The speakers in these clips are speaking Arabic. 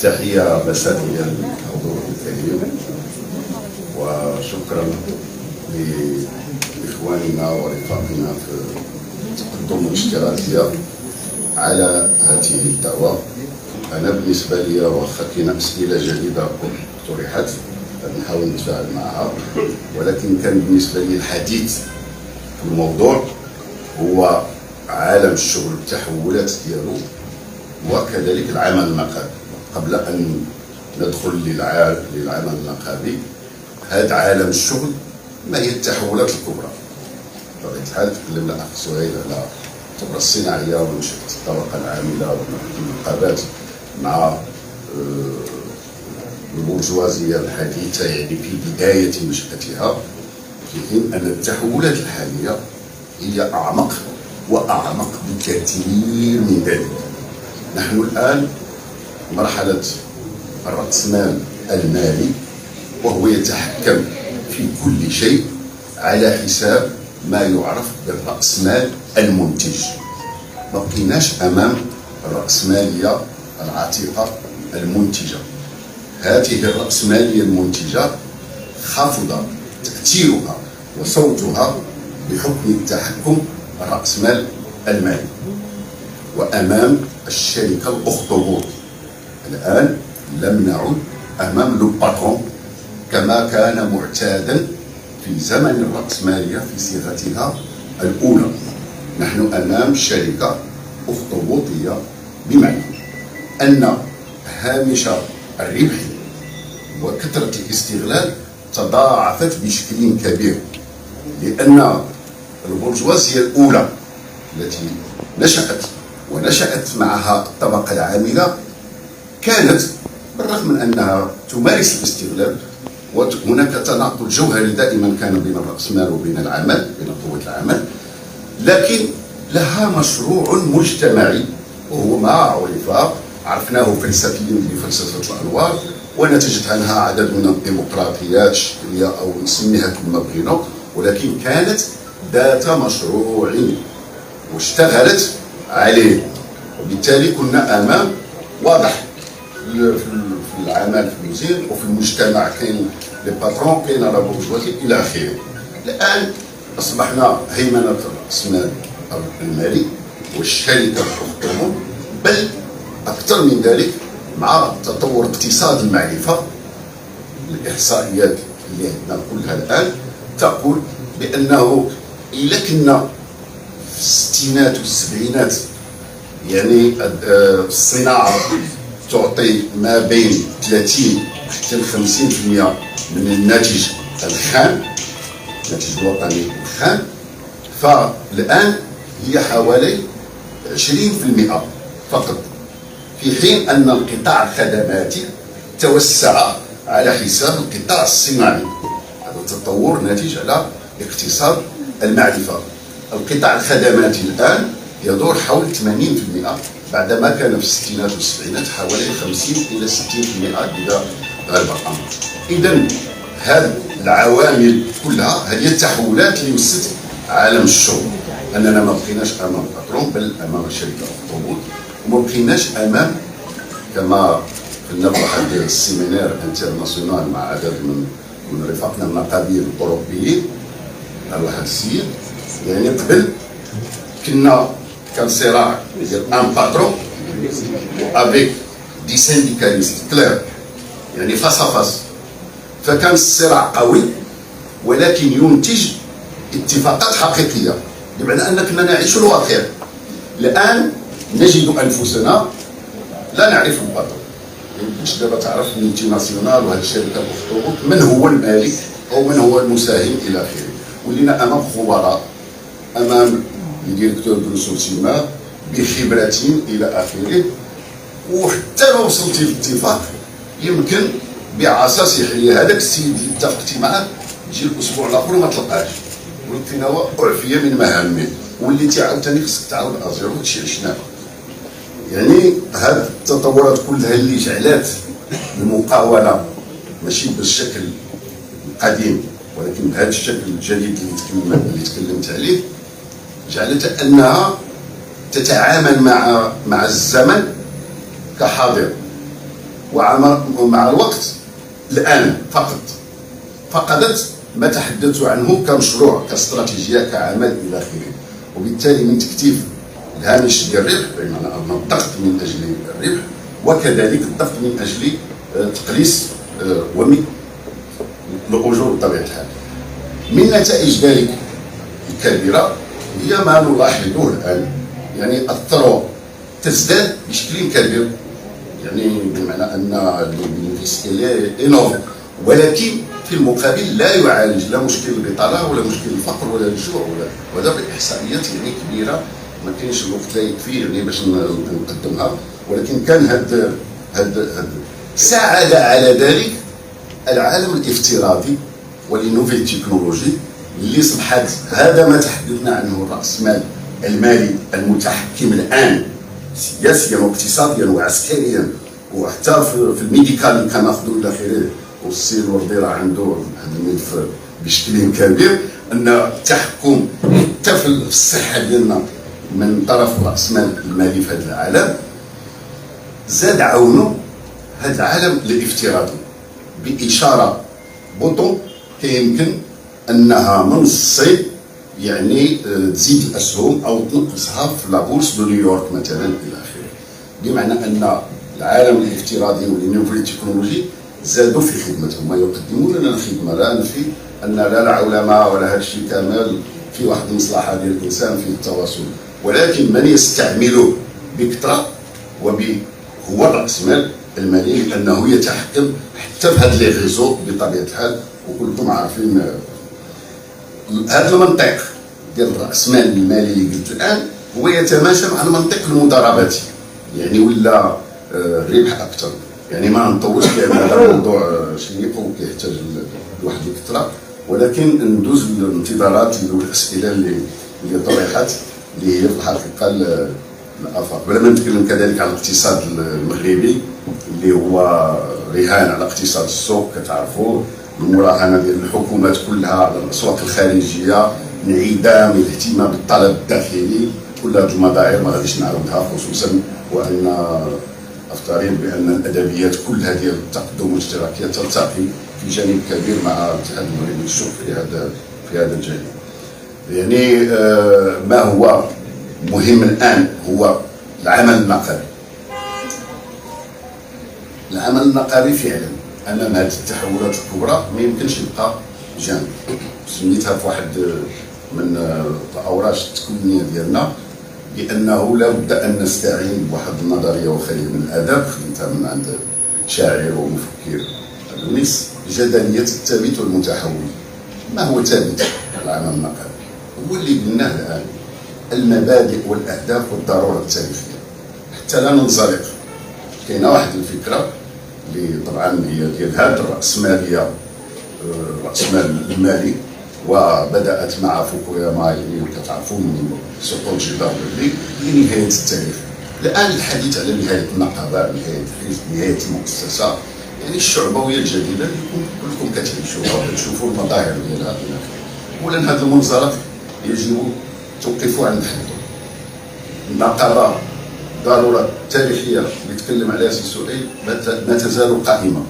تحية مسائية للحضور الكريم، وشكرا لإخواننا ورفاقنا في تقدم الاشتراكية على هذه الدعوة. أنا بالنسبة لي واخا كاين أسئلة جديدة طرحت نحاول نتفاعل معها، ولكن كان بالنسبة لي الحديث في الموضوع هو عالم الشغل والتحولات ديالو وكذلك العمل النقابي. قبل أن ندخل للعمل النقابي، هذا عالم الشغل ما هي التحولات الكبرى؟ بطبيعة الحال تكلم الأخ سهيل على الثورة الصناعية ونشأة الطبقة العاملة والنقابات مع البرجوازية الحديثة، يعني في بداية نشأتها، في حين أن التحولات الحالية هي أعمق وأعمق بكثير من ذلك. نحن الآن مرحلة الرأسمال المالي، وهو يتحكم في كل شيء على حساب ما يعرف بالرأسمال المنتج. ما بقيناش أمام الرأسمالية العتيقة المنتجة. هذه الرأسمالية المنتجة خفض تأثيرها وصوتها بحكم التحكم الرأسمال المالي، وأمام الشركة الأخطبوط. الآن لم نعد أمام لو باترون كما كان معتادا في زمن الرأسمالية في صيغتها الأولى. نحن أمام شركة أخطبوطية، بمعنى أن هامش الربح وكثرة الاستغلال تضاعفت بشكل كبير، لأن البرجوازية الأولى التي نشأت معها الطبقة العاملة كانت بالرغم من أنها تمارس الاستغلال، وهناك تناقض جوهري دائما كان بين الرأسمال وبين العمل، بين قوة العمل، لكن لها مشروع مجتمعي وهو ما عرفناه فلسفيا بفلسفة الأنوار، ونتجت عنها عدد من الديمقراطيات الشكلية أو نسميها كما بغينا، ولكن كانت ذات مشروع واشتغلت عليه. وبالتالي كنا أمام واضح في العمل في الوزير وفي المجتمع، كاين لي باترون، كاين لا بورجوازي الى اخره. الان اصبحنا هيمنه الراسمال المالي والشركه الحكومه، بل اكثر من ذلك مع تطور اقتصاد المعرفه. الاحصائيات اللي عندنا كلها الان تقول بانه الا كنا في الستينات والسبعينات يعني الصناعه تعطي ما بين 30 حتى 50% من الناتج الخام، الناتج الوطني الخام، فالآن هي حوالي 20% فقط، في حين أن القطاع الخدماتي توسع على حساب القطاع الصناعي. هذا التطور ناتج على اقتصاد المعرفة. القطاع الخدماتي الآن يدور حول 80%، بعدما كان في الستينات والسبعينات حوالي 50 إلى 60% إذا غلب الأمر. إذا هذه العوامل كلها هذه التحولات اللي مست عالم الشغل، أننا ما بقيناش أمام باترون بل أمام شركة أخطبوط، وما بقيناش أمام كما كنا بواحد السيمينار انترناسيونال مع عدد من رفاقنا النقابيين الأوروبيين على واحد السيد، يعني قبل كان صراع ديال ان باترون افيك دي سينديكاليست كلير، يعني فاس فاس، فكان الصراع قوي ولكن ينتج اتفاقات حقيقيه، بمعنى ان كنا نعيش الواقع. الان نجد انفسنا لا نعرف الباترون. يمكنش دابا تعرف ملتي ناسيونال وهذه الشركه الاخطبوط من هو المالك او من هو المساهم الى اخره. ولينا امام خبراء، امام الديريكتور دو سوتيما بخبرة الى اخره، وحتى لو وصلتي للاتفاق يمكن بعصاص يحيى هذاك السيد اللي اتفقتي معاه تجي الاسبوع الاخر وما تلقاش، قلت نوا اعفيه من مهامه، وليتي عاوتاني خصك تعاود ازيرو. هادشي عشناه. يعني هاد التطورات كلها اللي جعلات المقاوله ماشي بالشكل القديم ولكن بهذا الشكل الجديد اللي تكلمت عليه، جعلت انها تتعامل مع الزمن كحاضر، ومع الوقت الآن فقدت ما تحدثت عنه كمشروع كاستراتيجية كعمل إلى آخره. وبالتالي من تكثيف الهامش ديال الربح، بمعنى أن الضغط من أجل الربح، وكذلك الضغط من أجل تقليص الأجور بطبيعة الحال. من نتائج ذلك الكبيرة هي ما نلاحظه الآن، يعني الثروة تزداد بشكل كبير، يعني بمعنى أن البينيفيس إنوف، ولكن في المقابل لا يعالج لا مشكل البطالة ولا مشكل الفقر ولا الجوع وهذا بإحصائيات يعني كبيرة ما كاينش الوقت لا يكفي يعني باش نقدمها. ولكن كان هاد ساعد على ذلك العالم الافتراضي والنوفيل تكنولوجي اللي صبحت هذا ما تحدثنا عنه الرأس مال المالي المتحكم الآن سياسيا واقتصاديا وعسكريا وحتى في الميديكال اللي كناخذوا الى اخره. والسي الوردي راه عنده هذا الملف بشكل كبير، ان التحكم حتى في الصحه ديالنا من طرف راس مال المالي في هذا العالم زاد عونه هذا العالم الافتراضي باشاره بوطون كيمكن انها من الصين يعني تزيد الاسهم او تنقصها في لابورس دو نيويورك مثلا الى اخره. بمعنى ان العالم الافتراضي والنيوفيل تكنولوجي زادوا في خدمتهم، ما يقدمون لنا الخدمه، لا نفي ان لا العلماء ولا هذا الشيء كامل في واحد المصلحه ديال الانسان في التواصل، ولكن من يستعمله بكثره هو الراس مال المالي، لانه يتحكم حتى في هذه لي ريزو بطبيعه الحال. وكلكم عارفين هذا المنطق ديال الراس مال المالي اللي قلت الان هو يتماشى مع المنطق المضارباتي، يعني ولا الربح اكثر. يعني ما نطولش لان هذا موضوع شيق وكيحتاج لواحد الكثره، ولكن ندوز للانتظارات والاسئله اللي طرحت اللي هي في الحقيقه الافاق. بلا ما نتكلم كذلك على الاقتصاد المغربي اللي هو رهان على اقتصاد السوق كتعرفوا، المراهنه ديال الحكومات كلها على الاسواق الخارجيه، انعدام الاهتمام بالطلب الداخلي، كل هذه المظاهر ما غاديش نعاودها، خصوصا وان افترض بان الادبيات كلها ديال التقدم والاشتراكيه تلتقي في جانب كبير مع الاتحاد المغربي للشغل في هذا الجانب. يعني ما هو مهم الان هو العمل النقابي. العمل النقابي فعلا امام هذه التحولات الكبرى ما يمكنش يبقى جانب. سميتها في واحد من الاوراق التكوينيه ديالنا بانه لا بد ان نستعين بواحد النظريه وخير من الادب خديتها من عند شاعر ومفكر تونس، جدليه الثابت والمتحول. ما هو ثابت؟ العمل النقابي هو اللي قلناه الان، المبادئ والاهداف والضروره التاريخيه حتى لا ننزلق. كاينه واحد الفكره اللي طبعا هي ديال هذه الراسماليه، الراسمال المالي، وبدات مع فوكوياما اللي كتعرفوا من سقوط جدار برلين لنهايه التاريخ. الان الحديث على نهايه النقابه، نهايه الحزب، نهايه المؤسسه، يعني الشعبويه الجديده اللي كلكم كتعيشوها وكتشوفوا المظاهر ديالها الى اخره. اولا هذا المنزلق يجب توقفوا عند حده. النقابه ضروره تاريخيه اللي تكلم عليها سي سهيل ما تزال قائمه.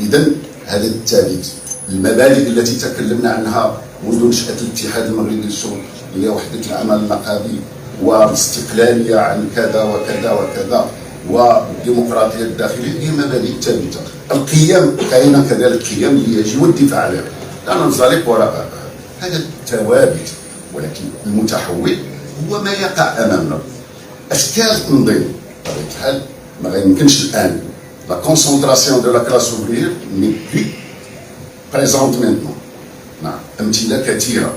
اذا هذا الثابت، المبادئ التي تكلمنا عنها منذ نشأة الاتحاد المغربي للشغل هي وحدة العمل النقابي والاستقلالية عن كذا وكذا وكذا والديمقراطية الداخلية، هي مبادئ ثابتة. القيم كاينة كذلك قيم اللي يجب الدفاع عليها، لا ننزلق وراء هذا الثوابت. ولكن المتحول هو ما يقع أمامنا. أشكال التنظيم بطبيعة الحال ما يمكنش الآن لا كونسونطراسيون دو لا كلاس اوفريير ني بلي بريزونت مينتون. نعم، امثله كثيره،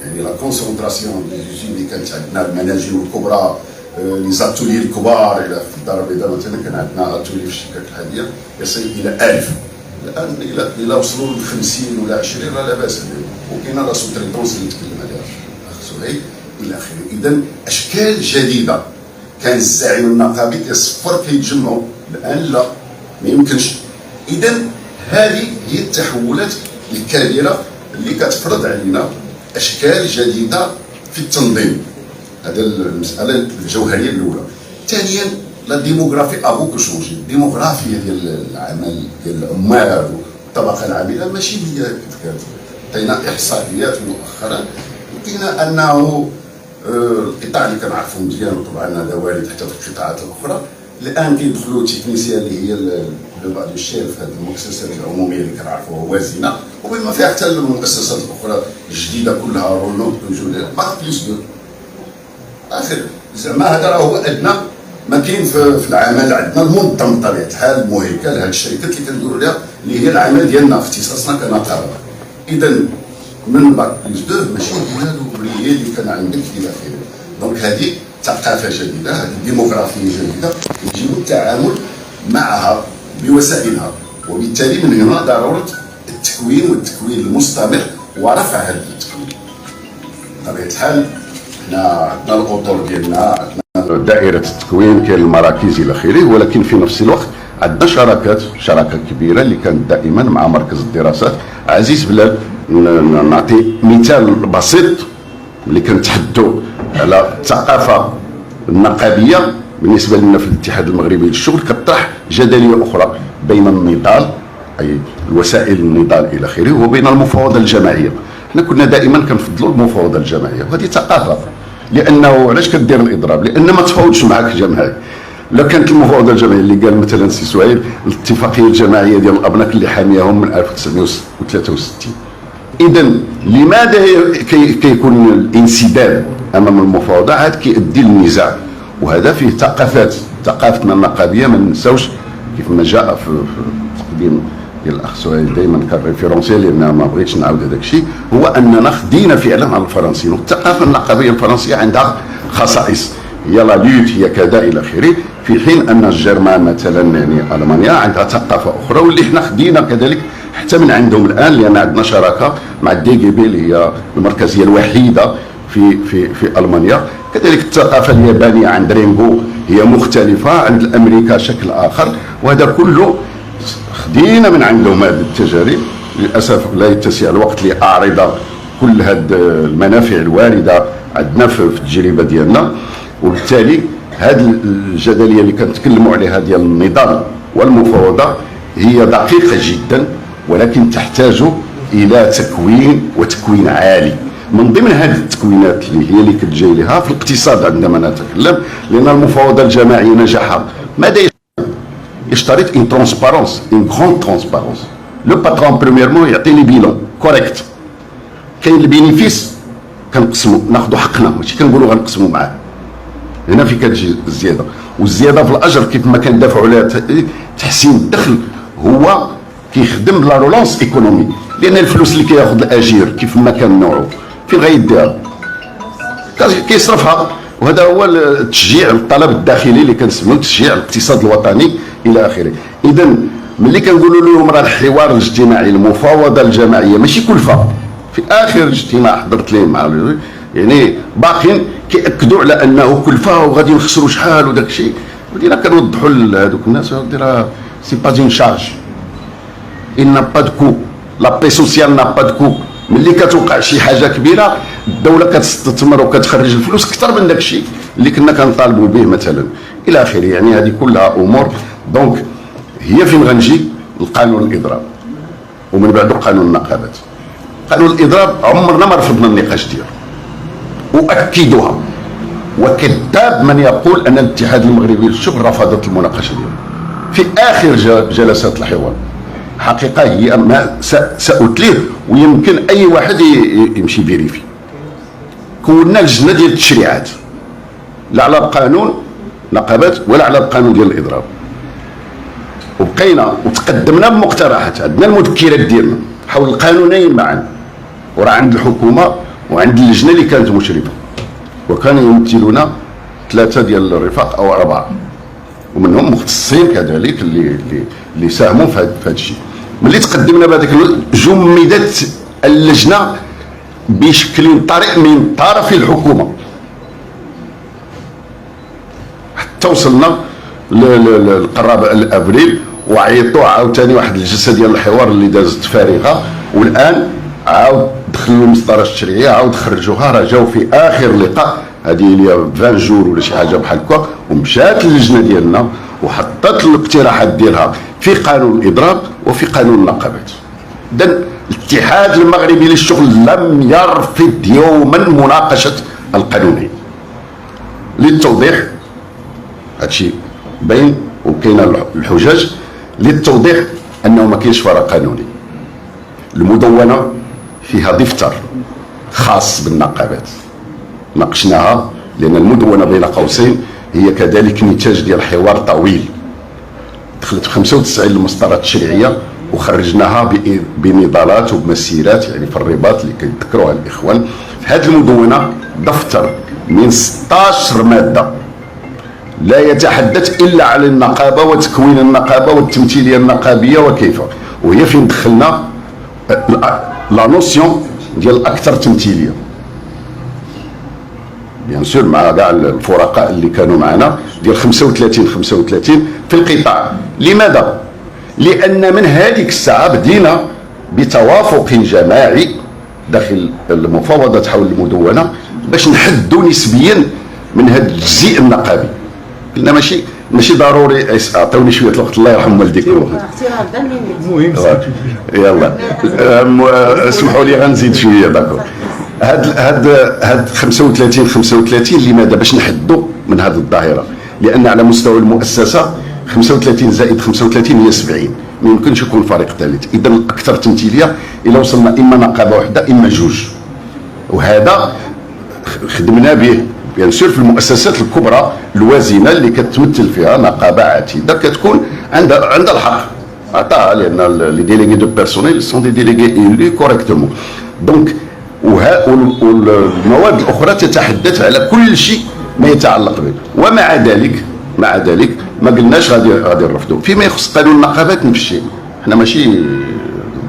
يعني لا كونسونطراسيون اللي كانت عندنا المناجم الكبرى، لي زاتولي الكبار الى في الدار البيضاء مثلا كان عندنا اتولي في الشركات الحاديه يصل الى 1000. الان الى وصلوا ل 50 ولا 20 لا باس بهم، وكاينه لا سوتريتونس اللي تكلم عليها الاخ سهيل الى اخره. اذا اشكال جديده كان الزعيم النقابي كيصفر كيتجمعوا، الان لا، ما يمكنش. اذا هذه هي التحولات الكبيره اللي كتفرض علينا اشكال جديده في التنظيم. هذا المساله الجوهريه الاولى. ثانيا لا ديموغرافي ابوك شونجي. الديموغرافيا ديال العمل ديال العمال والطبقه العامله ماشي هي كيف كانت. عطينا احصائيات مؤخرا لقينا انه القطاع اللي كنعرفوا مزيان، وطبعا هذا وارد حتى في القطاعات الاخرى، الان كيدخلوا تكنيسيان اللي هي بعض الشيء في هذه المؤسسات العموميه اللي كنعرفوها وازنه، وبما فيها حتى المؤسسات الاخرى الجديده كلها رونو بيجو باك بليس دو اخر. زعما هذا راه هو ادنى ما كاين في العمل عندنا المنظم بطبيعه الحال، المهيكل، هذه الشركات اللي كنديروا عليها اللي هي العمل ديالنا اختصاصنا كنقابه. اذا من باك بليس دو ماشي هي الوبريي اللي كان عندك الى اخره. دونك هذه ثقافه جديده، هذه ديموغرافيه جديده، يجب التعامل معها بوسائلها، وبالتالي من هنا ضروره التكوين والتكوين المستمر ورفع هذا التكوين. بطبيعه الحال حنا عندنا الاطر ديالنا، عندنا دائره التكوين، كاين المراكز الى اخره، ولكن في نفس الوقت عندنا شراكه كبيره اللي كانت دائما مع مركز الدراسات. عزيز بلال نعطي مثال بسيط، اللي كنتحدوا على الثقافه النقابيه بالنسبه لنا في الاتحاد المغربي للشغل، كطرح جدليه اخرى بين النضال، اي الوسائل النضال الى اخره، وبين المفاوضه الجماعيه. حنا كنا دائما كنفضلوا المفاوضه الجماعيه، وهذه ثقافه. لانه علاش كدير الاضراب؟ لان ما تفاوضش معك جماعي. لو كانت المفاوضه الجماعيه اللي قال مثلا سي سهيل الاتفاقيه الجماعيه ديال الابناك اللي حامياهم من 1963. اذا لماذا كيكون الانسداد امام المفاوضه؟ عاد كيؤدي للنزاع، وهذا فيه ثقافتنا النقابيه ما ننساوش. كيف ما جاء في التقديم ديال الاخ سهيل دائما كان ريفيرونسيال، لان ما بغيتش نعاود هذاك الشيء، هو اننا خدينا فعلا على الفرنسيين، والثقافه النقابيه الفرنسيه عندها خصائص، هي لا لوت، هي كذا الى اخره، في حين ان الجرمان مثلا يعني المانيا عندها ثقافه اخرى، واللي حنا خدينا كذلك حتى من عندهم الان، لان عندنا شراكه مع الدي جي بي اللي هي المركزيه الوحيده في المانيا. كذلك الثقافه اليابانيه عند رينغو هي مختلفه، عند الامريكا شكل اخر، وهذا كله خدينا من عندهم هذه التجارب. للاسف لا يتسع الوقت لاعرض كل هذه المنافع الوارده عندنا في التجربه ديالنا، وبالتالي هذه الجدليه اللي كنتكلموا عليها ديال النضال والمفاوضه هي دقيقه جدا، ولكن تحتاج الى تكوين عالي. من ضمن هذه التكوينات اللي كتجي لها في الاقتصاد عندما نتكلم، لان المفاوضه الجماعيه نجاحها ماذا يشترط؟ ان ترونسبارونس، ان غون ترونسبارونس. لو باترون بريميرمون يعطي لي بيلون كوريكت، كاين البينيفيس كنقسموا ناخذوا حقنا، ماشي كنقولوا غنقسموا معاه. هنا في كتجي الزياده، والزياده في الاجر كيف ما كندافعوا عليها تحسين الدخل، هو كيخدم لا رولونس ايكونومي، لان الفلوس اللي كياخذ الاجير كيف ما كان نوعه فين غيديها؟ كيصرفها. وهذا هو التشجيع الطلب الداخلي اللي كنسميوه تشجيع الاقتصاد الوطني الى اخره. اذا ملي كنقولوا لهم راه الحوار الاجتماعي، المفاوضه الجماعيه ماشي كلفه. في اخر اجتماع حضرت ليه مع يعني باقين كيأكدوا على انه كلفه وغادي نخسروا شحال وداك الشيء، ودينا كنوضحوا لهذوك الناس راه سي با اون شارج، il n'a pas de coût، لا بي سوسيال نا با دو كو. ملي كتوقع شي حاجه كبيره الدوله كتستثمر وكتخرج الفلوس اكثر من داك الشيء اللي كنا كنطالبوا به مثلا الى اخره. يعني هذه كلها امور. دونك هي فين غنجي؟ القانون الاضراب، ومن بعد قانون النقابات. قانون الاضراب عمرنا ما رفضنا النقاش ديالو، واكدوها، وكذاب من يقول ان الاتحاد المغربي للشغل رفضت المناقشه ديالو في اخر جلسات الحوار. حقيقه هي ما سأتليه، ويمكن اي واحد يمشي فيريفي. كونا لجنه ديال التشريعات، لا على القانون نقابات ولا على القانون ديال الاضراب، وبقينا وتقدمنا بمقترحات. عندنا المذكرات ديالنا حول القانونين معا، وراه عند الحكومه وعند اللجنه اللي كانت مشرفه، وكان يمثلنا 3 ديال الرفاق او 4، ومنهم مختصين كذلك اللي ساهموا في هذا الشيء. ملي تقدمنا بهذاك جمدت اللجنه بشكل طريق من طرف الحكومه حتى وصلنا للقرابه الابريل، وعيطوا عاوتاني واحد الجلسه ديال الحوار اللي دازت فارغه، والان عاود دخلوا المسطره التشريعيه، عاود خرجوها، راه جاو في اخر لقاء، هذه اللي 20 جور ولا شي حاجه بحال هكا، ومشات للجنه ديالنا وحطت الاقتراحات ديالها في قانون الاضراب وفي قانون النقابات. اذا الاتحاد المغربي للشغل لم يرفض يوما مناقشه القانونين. للتوضيح هادشي باين وكاين الحجج، للتوضيح انه ما كاينش فرع قانوني. المدونه فيها دفتر خاص بالنقابات ناقشناها، لان المدونه بين قوسين هي كذلك نتاج ديال حوار طويل. دخلت في 95 المسطرات التشريعيه وخرجناها بنضالات وبمسيرات، يعني في الرباط اللي كيتذكروها الاخوان. في هذه المدونه دفتر من 16 ماده لا يتحدث الا عن النقابه وتكوين النقابه والتمثيليه النقابيه وكيف، وهي فين دخلنا لا نوسيون ديال الاكثر تمثيليه بيان سور مع كاع الفرقاء اللي كانوا معنا ديال 35 في القطاع. لماذا؟ لان من هذيك الساعه بدينا بتوافق جماعي داخل المفاوضات حول المدونه باش نحدوا نسبيا من هذا الجزء النقابي. قلنا ماشي ضروري اعطوني شويه الوقت الله يرحم والديكم. المهم يلا اسمحوا لي غنزيد شويه داكور. هاد 35 لماذا؟ باش نحدوا من هذه الظاهره، لان على مستوى المؤسسه 35 زائد 35 هي 70، ما يمكنش يكون فريق ثالث. اذا الاكثر تمثيليه الى وصلنا اما نقابه واحده اما جوج، وهذا خدمنا به بيان سور في المؤسسات الكبرى الوازنه اللي كتمثل فيها نقابه عتيده كتكون عندها الحق عطاها، لان لي ديليغي دو بيرسونيل سون دي ديليغي ايلي كوريكتومون. دونك والمواد الاخرى تتحدث على كل شيء ما يتعلق به. ومع ذلك ما قلناش غادي نرفضوا. فيما يخص قانون النقابات نفس الشيء، حنا ماشي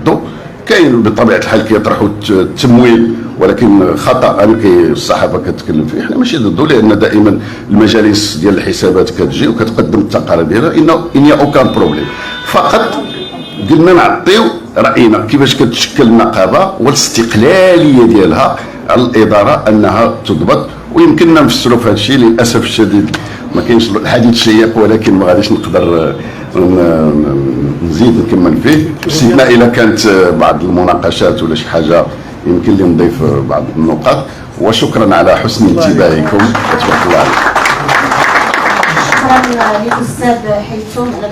ضد، كاين بطبيعه الحال كيطرحوا التمويل ولكن خطا الصحافه كتكلم فيه، حنا ماشي ضده، لان دائما المجالس ديال الحسابات كتجي وكتقدم التقارير ديالها انه اوكان بروبليم. فقط قلنا نعطيو راينا كيفاش كتشكل النقابه والاستقلاليه ديالها على الاداره انها تضبط. ويمكننا نفسروا في هذا الشيء، للاسف الشديد ما كاينش الحديث شيق ولكن ما غاديش نقدر نزيد نكمل فيه. استثناء اذا كانت بعض المناقشات ولا شي حاجه يمكن لي نضيف بعض النقاط. وشكرا على حسن انتباهكم وتبارك الله عليكم. شكرا للاستاذ حيثم.